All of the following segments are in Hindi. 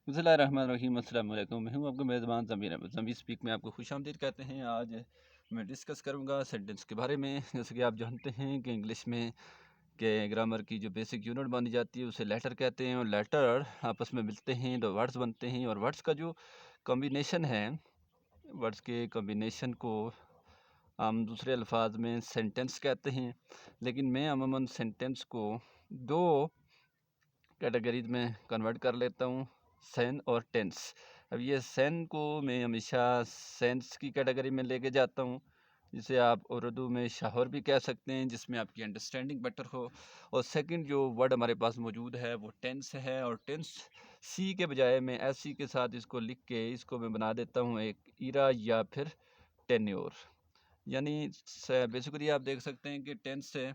बिस्मिल्लाहिर्रहमानिर्रहीम। अस्सलाम वालेकुम। मैं हूं आपका मेज़बान ज़मीर अहमद। ज़मीर स्पीक में आपको खुशामदीद कहते हैं। आज मैं डिस्कस करूंगा सेंटेंस के बारे में। जैसे कि आप जानते हैं कि इंग्लिश में के ग्रामर की जो बेसिक यूनिट मानी जाती है उसे लेटर कहते हैं, और लेटर आपस में मिलते हैं तो वर्ड्स बनते हैं, और वर्ड्स का जो कॉम्बिनेशन है, वर्ड्स के कॉम्बिनेशन को हम दूसरे अल्फाज में सेंटेंस कहते हैं। लेकिन मैं अमूमन सेंटेंस को दो कैटेगरीज में कन्वर्ट कर लेता हूँ, सेन और टेंस। अब ये सेन को मैं हमेशा सेंस की कैटेगरी में लेके जाता हूँ, जिसे आप उर्दू में शाहौर भी कह सकते हैं, जिसमें आपकी अंडरस्टैंडिंग बेटर हो। और सेकंड जो वर्ड हमारे पास मौजूद है वो टेंस है, और टेंस सी के बजाय मैं एस सी के साथ इसको लिख के इसको मैं बना देता हूँ एक इरा या फिर टेन्योर। यानी बेसिकली आप देख सकते हैं कि टेंस से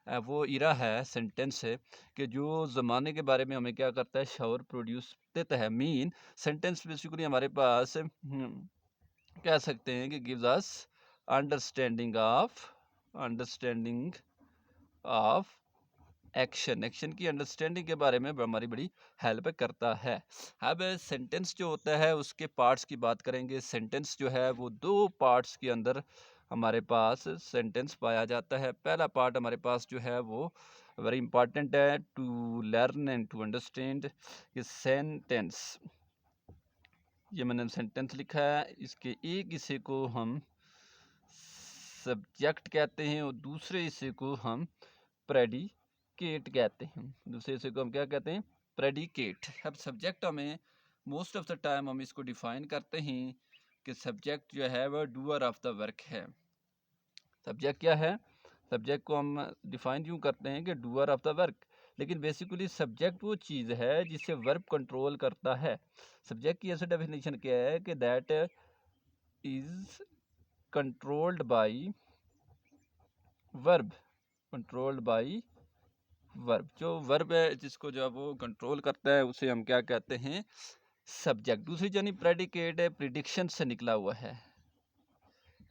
वो इरा है, सेंटेंस है कि जो ज़माने के बारे में हमें क्या करता है, शौर प्रोड्यूस देता है। मीन सेंटेंस बेसिकली हमारे पास कह सकते हैं कि gives us understanding of action. Action की अंडरस्टैंडिंग के बारे में हमारी बड़ी हेल्प करता है। अब सेंटेंस जो होता है उसके पार्ट्स की बात करेंगे। सेंटेंस जो है वो दो पार्ट्स के अंदर हमारे पास सेंटेंस पाया जाता है। पहला पार्ट हमारे पास जो है वो वेरी इंपॉर्टेंट है to learn and to understand कि सेंटेंस, ये मैंने सेंटेंस लिखा है, इसके एक हिस्से को हम सब्जेक्ट कहते हैं और दूसरे हिस्से को हम प्रेडिकेट कहते हैं। दूसरे हिस्से को हम क्या कहते हैं, प्रेडिकेट। अब सब्जेक्ट हमें मोस्ट ऑफ द टाइम हम इसको डिफाइन करते हैं कि सब्जेक्ट जो है वह डूअर ऑफ द वर्क है। सब्जेक्ट क्या है, सब्जेक्ट को हम डिफाइन यूँ करते हैं कि डूअर ऑफ द वर्क। लेकिन बेसिकली सब्जेक्ट वो चीज़ है जिसे वर्ब कंट्रोल करता है। सब्जेक्ट की ऐसे डेफिनेशन क्या है कि that is controlled by verb, controlled by verb. जो वर्ब है जिसको जो है वो कंट्रोल करता है उसे हम क्या कहते हैं, सब्जेक्ट। दूसरी जानी प्रेडिकेट है, प्रिडिक्शन से निकला हुआ है।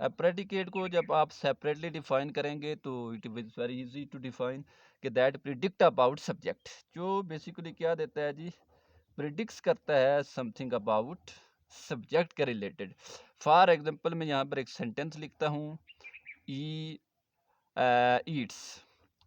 अब प्रेडिकेट को जब आप सेपरेटली डिफाइन करेंगे तो it is very easy to define कि दैट प्रिडिक्ट अबाउट सब्जेक्ट। जो बेसिकली क्या देता है जी, प्रिडिक्स करता है समथिंग अबाउट सब्जेक्ट के रिलेटेड। फॉर एग्जांपल मैं यहाँ पर एक सेंटेंस लिखता हूँ, ई ईट्स।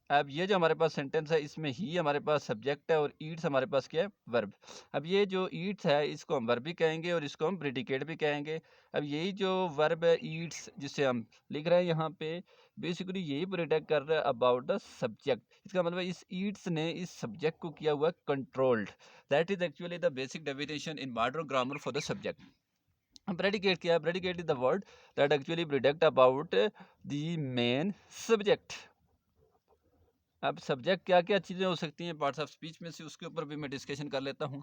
अब ये जो हमारे पास सेंटेंस है इसमें ही हमारे पास सब्जेक्ट है और ईट्स हमारे पास क्या है, वर्ब। अब ये जो ईट्स है इसको हम वर्ब भी कहेंगे और इसको हम प्रेडिकेट भी कहेंगे। अब यही जो वर्ब है ईट्स जिसे हम लिख रहे हैं यहाँ पे, बेसिकली यही प्रेडिक्ट कर रहा है अबाउट द सब्जेक्ट। इसका मतलब इस ईट्स ने इस सब्जेक्ट को किया हुआ controlled. That is actually the basic definition in modern grammar for the subject. Predicate क्या है, predicate is the word that actually predict about the main subject. अब सब्जेक्ट क्या क्या चीज़ें हो सकती हैं पार्ट्स ऑफ स्पीच में से, उसके ऊपर भी मैं डिस्कशन कर लेता हूँ।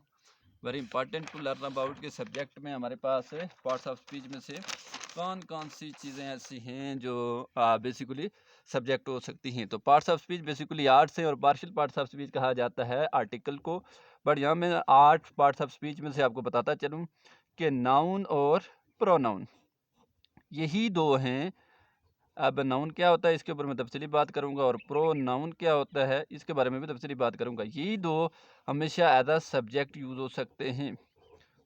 Very important to learn about के सब्जेक्ट में हमारे पास है पार्ट्स ऑफ स्पीच में से कौन कौन सी चीज़ें ऐसी हैं जो बेसिकली सब्जेक्ट हो सकती हैं। तो parts of speech basically arts हैं और पार्शियल पार्ट्स ऑफ स्पीच कहा जाता है आर्टिकल को। बट यहाँ मैं 8 पार्ट्स ऑफ स्पीच में से आपको बताता चलूँ कि नाउन और प्रोनाउन यही दो हैं। अब नाउन क्या होता है इसके ऊपर मैं तफसीली बात करूंगा, और प्रो नाउन क्या होता है इसके बारे में भी तफसीली बात करूंगा। यही दो हमेशा एज अ सब्जेक्ट यूज़ हो सकते हैं,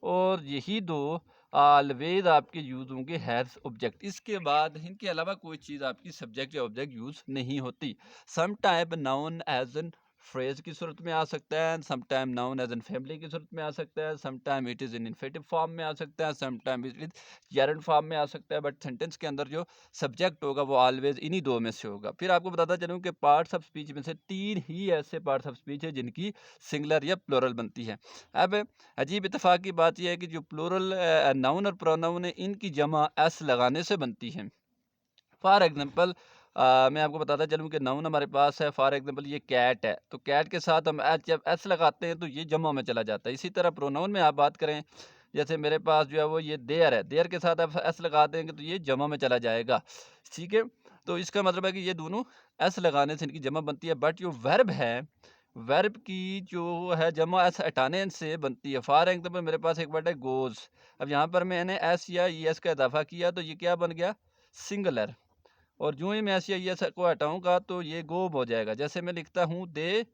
और यही दो ऑलवेज आपके यूज़ होंगे हैज़ ऑब्जेक्ट। इसके बाद इनके अलावा कोई चीज़ आपकी सब्जेक्ट या ऑब्जेक्ट यूज़ नहीं होती। Some time noun as an phrase की सूरत में आ सकता है, some time noun as an family की सूरत में आ सकता है, some time it is in infinitive form में आ सकता है, some time it is gerund form में आ सकता है। बट सेंटेंस के अंदर जो सब्जेक्ट होगा वो ऑलवेज इन्हीं दो में से होगा। फिर आपको बताता चलूँ कि पार्ट्स ऑफ स्पीच में से 3 ही ऐसे पार्ट्स ऑफ स्पीच है जिनकी सिंगुलर या प्लूरल बनती है। अब अजीब इत्तेफाक की बात यह है कि जो प्लूरल नाउन और प्रोनाउन है इनकी जमा एस लगाने से बनती है। फॉर एग्जांपल मैं आपको बताता चलूँ कि नाउन हमारे पास है, फॉर एग्जांपल ये कैट है, तो कैट के साथ हम एस जब एस लगाते हैं तो ये जमा में चला जाता है। इसी तरह प्रोनाउन में आप बात करें, जैसे मेरे पास जो है वो ये देयर है, देयर के साथ आप एस लगा देंगे तो ये जमा में चला जाएगा। ठीक है, तो इसका मतलब है कि ये दोनों एस लगाने से इनकी जमा बनती है। बट जो वर्ब है, वर्ब की जो है जमा एस हटाने से बनती है। फॉर एग्जांपल मेरे पास एक वर्ड है गोज। अब यहाँ पर मैंने एस या ई एस का इजाफा किया तो ये क्या बन गया, सिंगुलर। और जो ही मैं एस या ई एस को हटाऊंगा तो ये गोब हो जाएगा। जैसे मैं लिखता हूँ दे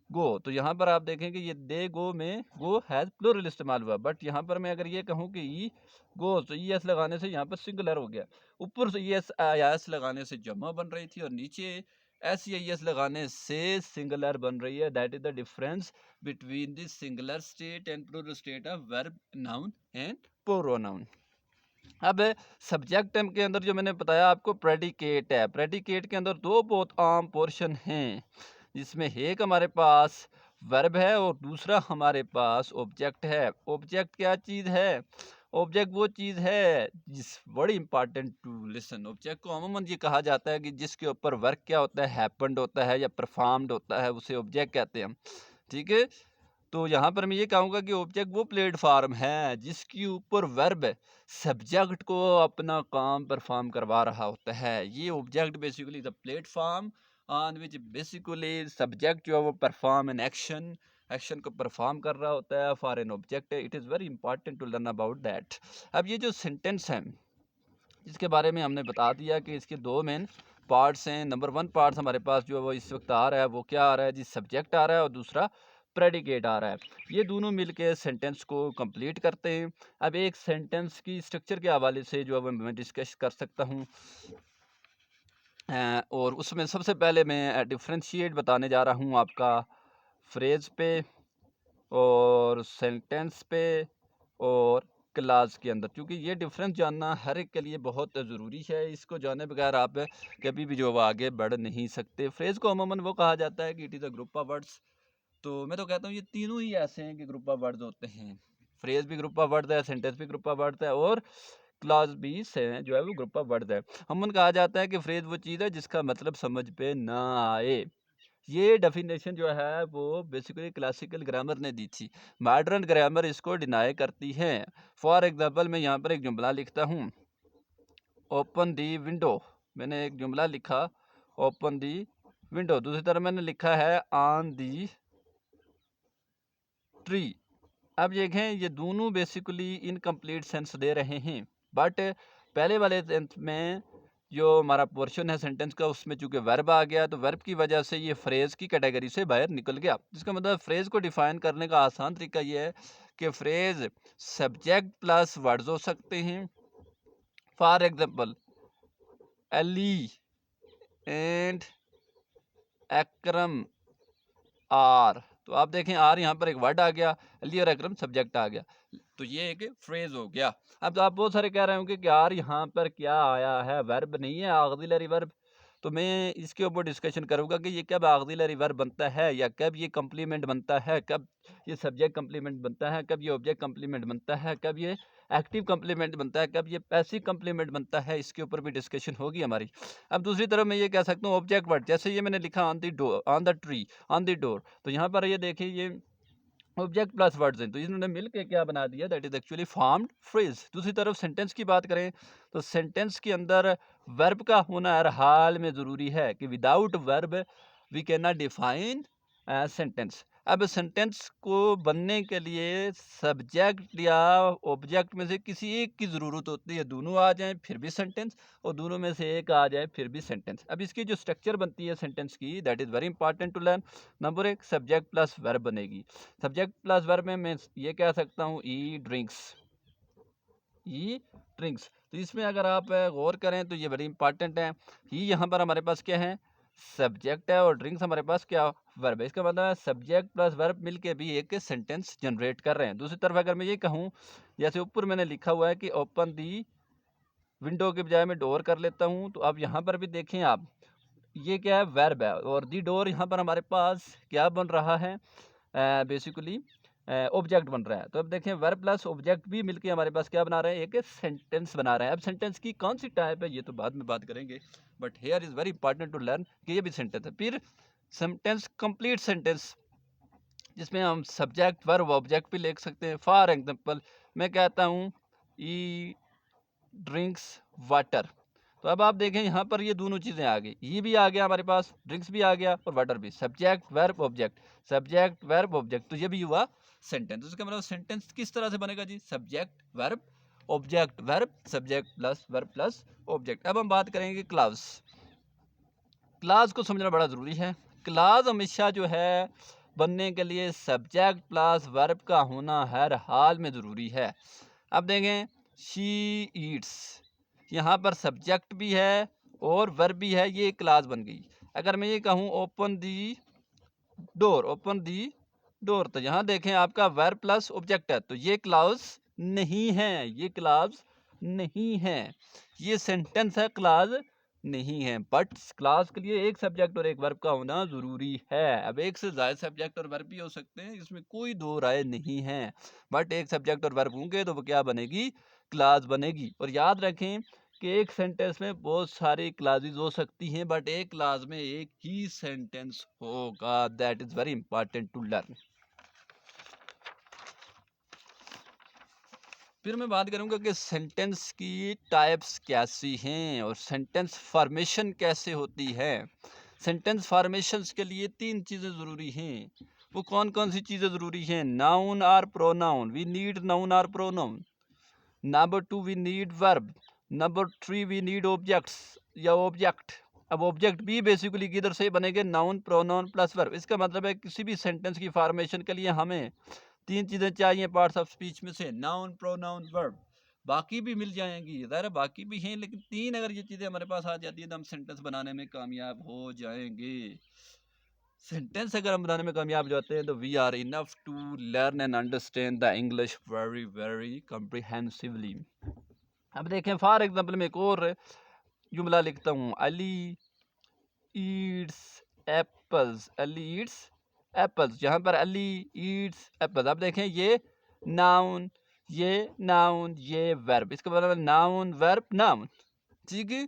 गो, तो यहाँ पर आप देखेंगे ये दे गो में गो हैज़ प्लूरल इस्तेमाल हुआ, बट यहाँ पर मैं अगर ये कहूँ कि ई गो, तो ई एस लगाने से यहाँ पर सिंगुलर हो गया। ऊपर से ई एस लगाने से जमा बन रही थी और नीचे एस ई एस लगाने से सिंगुलर बन रही है। That is the difference between the singular state and plural state of verb, noun and pronoun. अब सब्जेक्ट टर्म के अंदर जो मैंने बताया आपको प्रेडिकेट है। प्रेडिकेट के अंदर दो बहुत आम पोर्शन हैं, जिसमें एक हमारे पास वर्ब है और दूसरा हमारे पास ऑब्जेक्ट है। ऑब्जेक्ट क्या चीज़ है? ऑब्जेक्ट वो चीज़ है जिस बड़ी इंपॉर्टेंट टू लिसन। ऑब्जेक्ट को अमूमन ये कहा जाता है कि जिसके ऊपर वर्क क्या होता है, हैपेंड होता है या परफॉर्म्ड होता है, उसे ऑब्जेक्ट कहते हैं हम। ठीक है, तो यहाँ पर मैं ये कहूँगा कि ऑब्जेक्ट वो प्लेटफार्म है जिसके ऊपर वर्ब सब्जेक्ट को अपना काम परफॉर्म करवा रहा होता है। ये object basically the platform on which basically subject जो है वो परफॉर्म एन एक्शन, एक्शन को परफॉर्म कर रहा होता है for an object. It is very important to learn about that. अब ये जो सेंटेंस है इसके बारे में हमने बता दिया कि इसके दो मेन पार्ट्स हैं। नंबर वन पार्ट्स हमारे पास जो है वो इस वक्त आ रहा है, वो क्या आ रहा है जी? सब्जेक्ट आ रहा है और दूसरा प्रेडिकेट आ रहा है। ये दोनों मिलके सेंटेंस को कंप्लीट करते हैं। अब एक सेंटेंस की स्ट्रक्चर के हवाले से जो है वो मैं डिस्कस कर सकता हूँ, और उसमें सबसे पहले मैं डिफ्रेंशिएट बताने जा रहा हूँ आपका फ्रेज पे और सेंटेंस पे और क्लास के अंदर, क्योंकि ये डिफरेंस जानना हर एक के लिए बहुत ज़रूरी है। इसको जाने बगैर आप कभी भी जो आगे बढ़ नहीं सकते। फ्रेज़ को अमूमन वो कहा जाता है कि it is a group of words. तो मैं तो कहता हूँ ये तीनों ही ऐसे हैं कि ग्रुप ऑफ वर्ड्स होते हैं। फ्रेज़ भी ग्रुप ऑफ वर्ड्स है, सेंटेंस भी ग्रुप ऑफ वर्ड्स है और क्लॉज भी से जो है वो ग्रुप ऑफ वर्ड्स है। अमूमन कहा जाता है कि फ्रेज़ वो चीज़ है जिसका मतलब समझ पे ना आए। ये डेफिनेशन जो है वो बेसिकली क्लासिकल ग्रामर ने दी थी। मॉडर्न ग्रामर इसको डिनाई करती है। फॉर एग्जांपल मैं यहाँ पर एक जुमला लिखता हूँ, ओपन दी विंडो। मैंने एक जुमला लिखा, ओपन दी विंडो। दूसरी तरफ मैंने लिखा है ऑन दी ट्री। अब देखें ये दोनों बेसिकली इनकम्प्लीट सेंस दे रहे हैं, बट पहले वाले सेंस में जो हमारा पोर्शन है सेंटेंस का उसमें चूंकि वर्ब आ गया तो वर्ब की वजह से ये फ्रेज की कैटेगरी से बाहर निकल गया। जिसका मतलब फ्रेज को डिफाइन करने का आसान तरीका ये है कि फ्रेज सब्जेक्ट प्लस वर्ड्स हो सकते हैं। For example Ali and Akram are, तो आप देखें आर यहाँ पर एक वर्ड आ गया, अली और अकरम सब्जेक्ट आ गया, तो ये एक फ्रेज हो गया। अब तो आप बहुत सारे कह रहे होंगे कि यार यहाँ पर क्या आया है, वर्ब नहीं है, ऑक्सिलरी वर्ब। तो मैं इसके ऊपर डिस्कशन करूँगा कि ये कब ऑक्सिलरी वर्ब बनता है या कब ये कम्प्लीमेंट बनता है, कब ये सब्जेक्ट कम्प्लीमेंट बनता है, कब ये ऑब्जेक्ट कम्प्लीमेंट बनता है, कब ये एक्टिव कम्प्लीमेंट बनता है, कब ये पैसिव कम्प्लीमेंट बनता है। इसके ऊपर भी डिस्कशन होगी हमारी। अब दूसरी तरफ मैं ये कह सकता हूँ ऑब्जेक्ट वर्ड, जैसे ये मैंने लिखा on the door, on the tree, on the door, तो यहाँ पर ये देखिए ये ऑब्जेक्ट प्लस वर्ड्स हैं, तो इन्होंने मिलकर क्या बना दिया, that is actually formed phrase. दूसरी तरफ सेंटेंस की बात करें तो सेंटेंस के अंदर वर्ब का होना हर हाल में ज़रूरी है कि without verb we can not define sentence. अब सेंटेंस को बनने के लिए सब्जेक्ट या ऑब्जेक्ट में से किसी एक की ज़रूरत होती है। दोनों आ जाएं फिर भी सेंटेंस, और दोनों में से एक आ जाए फिर भी सेंटेंस। अब इसकी जो स्ट्रक्चर बनती है सेंटेंस की, that is very important to learn. Number एक, सब्जेक्ट प्लस वर्ब बनेगी। सब्जेक्ट प्लस वर्ब में मैं ये कह सकता हूँ ई ड्रिंक्स, ई ड्रिंक्स। तो इसमें अगर आप गौर करें तो ये बड़ी इंपॉर्टेंट है। ई यहाँ पर हमारे पास क्या है, सब्जेक्ट है, और ड्रिंक्स हमारे पास क्या, वर्ब है। इसका मतलब है सब्जेक्ट प्लस वर्ब मिलके भी एक सेंटेंस जनरेट कर रहे हैं। दूसरी तरफ अगर मैं ये कहूँ, जैसे ऊपर मैंने लिखा हुआ है कि ओपन दी विंडो के बजाय मैं डोर कर लेता हूँ, तो अब यहाँ पर भी देखें आप, ये क्या है, वर्ब है, और दी डोर यहाँ पर हमारे पास क्या बन रहा है, बेसिकली ऑब्जेक्ट बन रहा है। तो अब देखें वर्ब प्लस ऑब्जेक्ट भी मिलके हमारे पास क्या बना रहे हैं, एक सेंटेंस बना रहे हैं। अब सेंटेंस की कौन सी टाइप है ये तो बाद में बात करेंगे, but here is very important to learn कि ये भी सेंटेंस है। फिर सेंटेंस, कंप्लीट सेंटेंस, जिसमें हम सब्जेक्ट वर्ब ऑब्जेक्ट भी लिख सकते हैं। फॉर एग्जांपल मैं कहता हूँ ई ड्रिंक्स वाटर, तो अब आप देखें यहाँ पर ये दोनों चीज़ें आ गई, ये भी आ गया हमारे पास, ड्रिंक्स भी आ गया और वाटर भी, subject verb object, subject verb object, तो ये भी हुआ सेंटेंस। उसका मतलब सेंटेंस किस तरह से बनेगा जी, subject verb object verb, subject plus verb plus object. अब हम बात करेंगे क्लास। क्लास को समझना बड़ा ज़रूरी है। क्लास हमेशा जो है बनने के लिए सब्जेक्ट प्लस वर्ब का होना हर हाल में ज़रूरी है। अब देखें शी ईट्स, यहाँ पर सब्जेक्ट भी है और वर्ब भी है, ये क्लास बन गई। अगर मैं ये कहूँ ओपन दी डोर, तो यहाँ देखें आपका वर्ब प्लस ऑब्जेक्ट है, तो ये क्लास नहीं है, ये क्लास नहीं है, ये सेंटेंस है, क्लास नहीं है। बट क्लास के लिए एक सब्जेक्ट और एक वर्ब का होना ज़रूरी है। अब एक से ज़्यादा सब्जेक्ट और वर्ब भी हो सकते हैं, इसमें कोई दो राय नहीं है, बट एक सब्जेक्ट और वर्ब होंगे तो वो क्या बनेगी, क्लास बनेगी। और याद रखें कि एक सेंटेंस में बहुत सारी क्लासेस हो सकती हैं, बट एक क्लास में एक ही सेंटेंस होगा। That is very important to learn. फिर मैं बात करूंगा कि सेंटेंस की टाइप्स कैसी हैं और सेंटेंस फॉर्मेशन कैसे होती है। सेंटेंस फॉर्मेशंस के लिए 3 चीज़ें ज़रूरी हैं। वो कौन कौन सी चीज़ें ज़रूरी हैं? नाउन और प्रोनाउन, वी नीड नाउन और pronoun. Number 2 we need verb. Number 3 we need objects या ऑब्जेक्ट। अब ऑब्जेक्ट भी बेसिकली किधर से बनेंगे? Noun pronoun plus verb. इसका मतलब है किसी भी सेंटेंस की फॉर्मेशन के लिए हमें 3 चीज़ें चाहिए पार्ट्स ऑफ स्पीच में से, नाउन प्रोनाउन वर्ब। बाकी भी मिल जाएंगी, ज़ाहिर बाकी भी हैं, लेकिन 3 अगर ये चीज़ें हमारे पास आ जाती है तो हम सेंटेंस बनाने में कामयाब हो जाएंगे। सेंटेंस अगर हम बनाने में कामयाब हो जाते हैं तो we are enough to learn and understand the English very very comprehensively. अब देखें फॉर एग्जांपल मैं एक और जुमला लिखता हूँ, Ali Yeats apples. Ali Yeats apples, यहाँ पर अली ईट्स एप्पल्स। अब देखें ये नाउन, ये वर्ब, इसका मतलब नाउन वर्ब नाउन। ठीक है,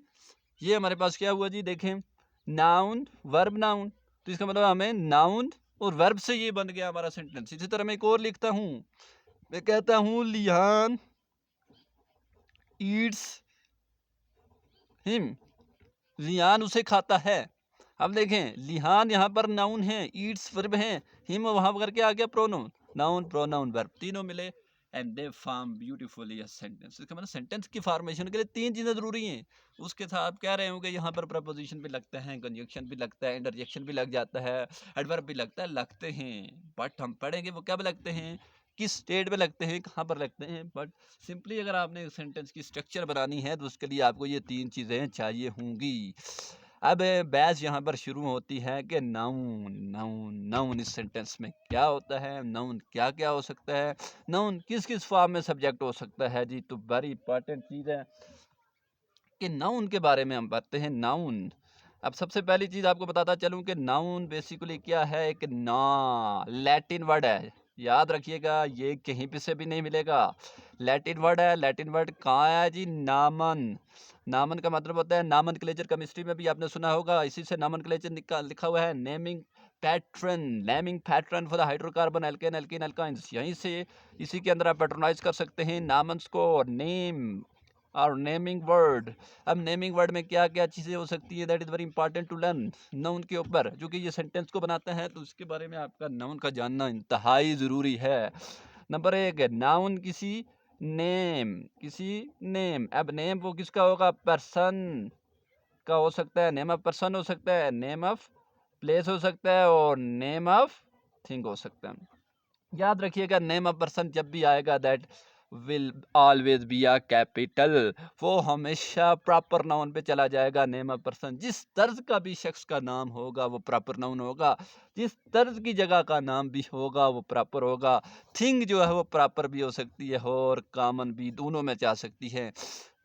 ये हमारे पास क्या हुआ जी, देखें नाउन वर्ब नाउन, तो इसका मतलब हमें नाउन और वर्ब से ये बन गया हमारा सेंटेंस। इसी तरह मैं एक और लिखता हूँ, मैं कहता हूँ लिहान ईट्स हिम, लिहान उसे खाता है। अब देखें लिहान यहाँ पर नाउन है, ईट्स वर्ब है, हिम वहाँ पर क्या आ गया, प्रोनाउन। नाउन प्रोनाउन वर्ब तीनों मिले and they form beautifully a sentence. इसका मतलब सेंटेंस की फॉर्मेशन के लिए 3 चीज़ें ज़रूरी हैं। उसके साथ आप कह रहे होंगे यहाँ पर प्रपोजिशन भी लगता है, कंजक्शन भी लगता है, इंटरजेक्शन भी लग जाता है, एडवर्ब भी लगता है, लगते हैं, बट हम पढ़ेंगे वो कब लगते हैं, किस स्टेट में लगते हैं, कहाँ पर लगते हैं। बट सिंपली अगर आपने सेंटेंस की स्ट्रक्चर बनानी है तो उसके लिए आपको ये 3 चीज़ें चाहिए होंगी। अब बहस यहाँ पर शुरू होती है कि नाउन नाउन नाउन इस सेंटेंस में क्या होता है, नाउन क्या क्या हो सकता है, नाउन किस किस फॉर्म में सब्जेक्ट हो सकता है जी। तो वेरी इंपॉर्टेंट चीज़ है कि नाउन के बारे में हम बातें हैं। नाउन, अब सबसे पहली चीज़ आपको बताता चलूँ कि नाउन बेसिकली क्या है, एक ना लैटिन वर्ड है, याद रखिएगा, ये कहीं पे से भी नहीं मिलेगा। लैटिन वर्ड है, लैटिन वर्ड कहाँ है जी, नामन। नामन का मतलब होता है नामनक्लेचर, केमिस्ट्री में भी आपने सुना होगा, इसी से नामनक्लेचर लिखा हुआ है, naming pattern for the hydrocarbon alkane alkene alkynes. यहीं से इसी के अंदर आप पैटर्नाइज कर सकते हैं नामन्स को, नेम और नेमिंग वर्ड। अब नेमिंग वर्ड में क्या क्या चीज़ें हो सकती है, that is very important to learn. Noun के ऊपर जो कि ये सेंटेंस को बनाते हैं, तो उसके बारे में आपका नाउन का जानना इंतहाई ज़रूरी है। नंबर 1 नाउन किसी नेम। अब नेम वो किसका होगा, पर्सन का हो सकता है, नेम ऑफ पर्सन हो सकता है, नेम ऑफ प्लेस हो सकता है और नेम ऑफ थिंग हो सकता है। याद रखिएगा नेम ऑफ पर्सन जब भी आएगा that will always be a capital, वो हमेशा प्रॉपर नाउन पे चला जाएगा। नेम ऑफ पर्सन, जिस तर्ज का भी शख्स का नाम होगा वो प्रॉपर नाउन होगा, जिस तर्ज की जगह का नाम भी होगा वो प्रॉपर होगा। थिंग जो है वो प्रॉपर भी हो सकती है और कॉमन भी, दोनों में जा सकती है।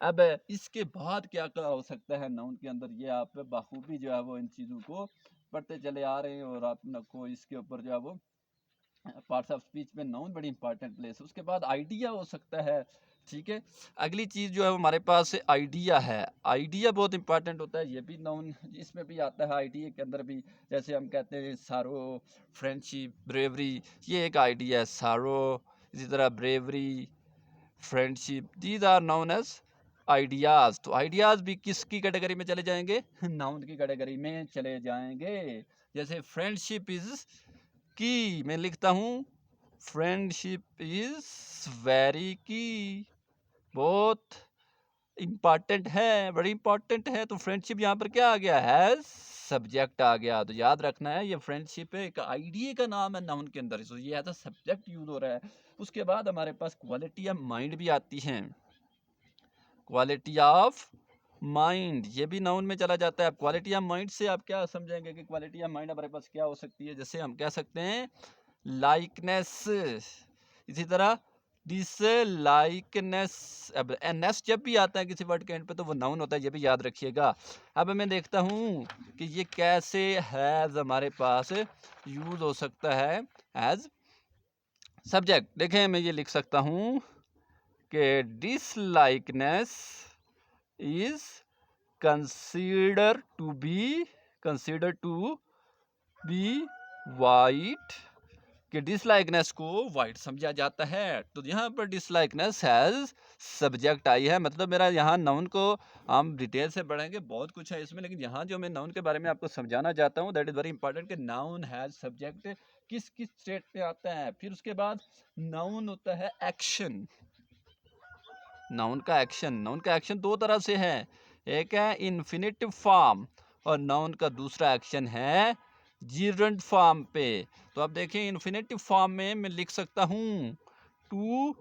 अब इसके बाद क्या क्या हो सकता है नाउन के अंदर, ये आप बाखूबी जो है वो इन चीज़ों को पढ़ते चले आ रहे हैं और आपको इसके ऊपर जो है वो पार्ट्स ऑफ स्पीच में नाउन बड़ी इंपॉर्टेंट प्लेस। उसके बाद आइडिया हो सकता है, ठीक है। अगली चीज़ जो है हमारे पास आइडिया है, आइडिया बहुत इंपॉर्टेंट होता है, ये भी नाउन इसमें भी आता है, आइडिया के अंदर भी। जैसे हम कहते हैं सारो, फ्रेंडशिप, ब्रेवरी, ये एक आइडिया है सारो। इसी तरह bravery, friendship, these are known as ideas. तो आइडियाज़ भी किसकी कैटेगरी में चले जाएंगे, नाउन की कैटेगरी में चले जाएंगे। जैसे फ्रेंडशिप इज़ की, मैं लिखता हूँ फ्रेंडशिप इज वेरी की, बहुत इम्पॉर्टेंट है, बड़ी इम्पॉर्टेंट है। तो फ्रेंडशिप यहाँ पर क्या आ गया, हैज सब्जेक्ट आ गया। तो याद रखना है ये फ्रेंडशिप है, एक आइडिया का नाम है नाउन के अंदर, तो ये एज अ सब्जेक्ट यूज हो रहा है। उसके बाद हमारे पास क्वालिटी ऑफ माइंड भी आती है। क्वालिटी ऑफ माइंड ये भी नाउन में चला जाता है। क्वालिटी ऑफ माइंड से आप क्या समझेंगे कि क्वालिटी ऑफ माइंड हमारे पास क्या हो सकती है? जैसे हम कह सकते हैं लाइकनेस, इसी तरह डिसलाइकनेस। अब एनएस जब भी आता है किसी वर्ड के एंड पे तो वो नाउन होता है, ये भी याद रखिएगा। अब मैं देखता हूँ कि ये कैसे हैज हमारे पास यूज हो सकता है एज सब्जेक्ट। देखें मैं ये लिख सकता हूँ कि डिसलाइकनेस is considered to be white, कि डिसलाइकनेस को वाइट समझा जाता है। तो यहाँ पर डिसलाइकनेस हैज सब्जेक्ट आई है, मतलब मेरा यहाँ नाउन को हम डिटेल से पढ़ेंगे, बहुत कुछ है इसमें, लेकिन यहाँ जो मैं नाउन के बारे में आपको समझाना चाहता हूँ दैट इज वेरी इंपॉर्टेंट कि नाउन हैज सब्जेक्ट किस किस स्टेट पे आता है। फिर उसके बाद नाउन होता है एक्शन। नाउन का एक्शन दो तरह से है, एक है इन्फिनिटिव फॉर्म और नाउन का दूसरा एक्शन है जीरंट फॉर्म पे। तो आप देखें इन्फिनिटिव फॉर्म में मैं लिख सकता हूँ टू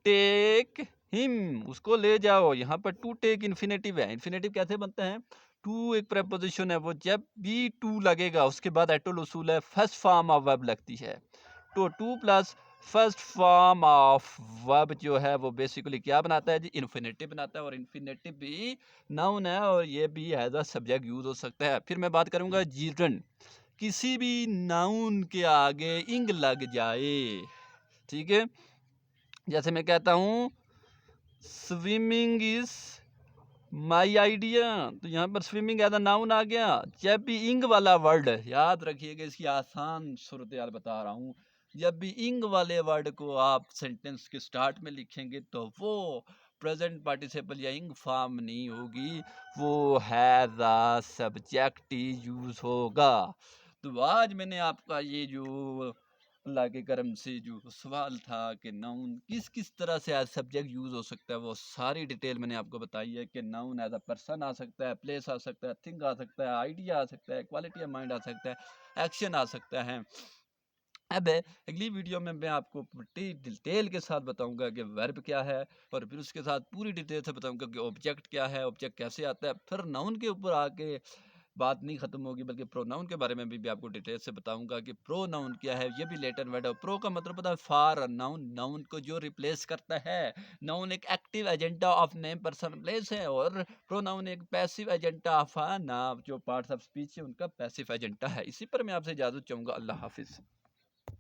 टेक हिम, उसको ले जाओ। यहाँ पर टू टेक इन्फिनेटिव है। इन्फिनेटिव कैसे बनता है? टू एक प्रेपोजिशन है, वो जब भी टू लगेगा उसके बाद एटोल उसूल है फर्स्ट फॉर्म ऑफ वर्ब लगती है। तो two plus first form of verb जो है वो बेसिकली क्या बनाता है जी? इन्फिनेटिव बनाता है। और इन्फिनेटिव भी नाउन है और ये भी एज अ सब्जेक्ट यूज हो सकता है। फिर मैं बात करूंगा जीरन, किसी भी नाउन के आगे इंग लग जाए, ठीक है। जैसे मैं कहता हूँ स्विमिंग इज माई आइडिया, तो यहाँ पर स्विमिंग एज अ नाउन आ गया। जब भी इंग वाला वर्ड, याद रखिएगा इसकी आसान सूरत हाल बता रहा हूँ, जब भी इंग वाले वर्ड को आप सेंटेंस के स्टार्ट में लिखेंगे तो वो प्रेजेंट पार्टिसिपल या इंग फॉर्म नहीं होगी, वो हैज अ सब्जेक्ट यूज होगा। तो आज मैंने आपका ये जो अल्लाह के करम से जो सवाल था कि नाउन किस किस तरह से एज सब्जेक्ट यूज हो सकता है, वो सारी डिटेल मैंने आपको बताई है कि नाउन एज अ पर्सन आ सकता है, प्लेस आ सकता है, थिंग आ सकता है, आइडिया आ सकता है, क्वालिटी ऑफ माइंड आ सकता है, एक्शन आ सकता है। अब अगली वीडियो में मैं आपको डिटेल के साथ बताऊंगा कि वर्ब क्या है, और फिर उसके साथ पूरी डिटेल से बताऊंगा कि ऑब्जेक्ट क्या है, ऑब्जेक्ट कैसे आता है। फिर नाउन के ऊपर आके बात नहीं खत्म होगी, बल्कि प्रोनाउन के बारे में भी आपको डिटेल से बताऊंगा कि प्रोनाउन क्या है। ये भी लेटर वर्ड है। प्रो का मतलब पता है फॉर, नाउन नाउन को जो रिप्लेस करता है। नाउन एक active agenda of name person place है, और प्रोनाउन एक पैसिव एजेंडा ऑफ नाम, जो पार्ट्स ऑफ स्पीच है उनका पैसिव एजेंडा है। इसी पर मैं आपसे इजाजत चाहूंगा। अल्लाह हाफिज।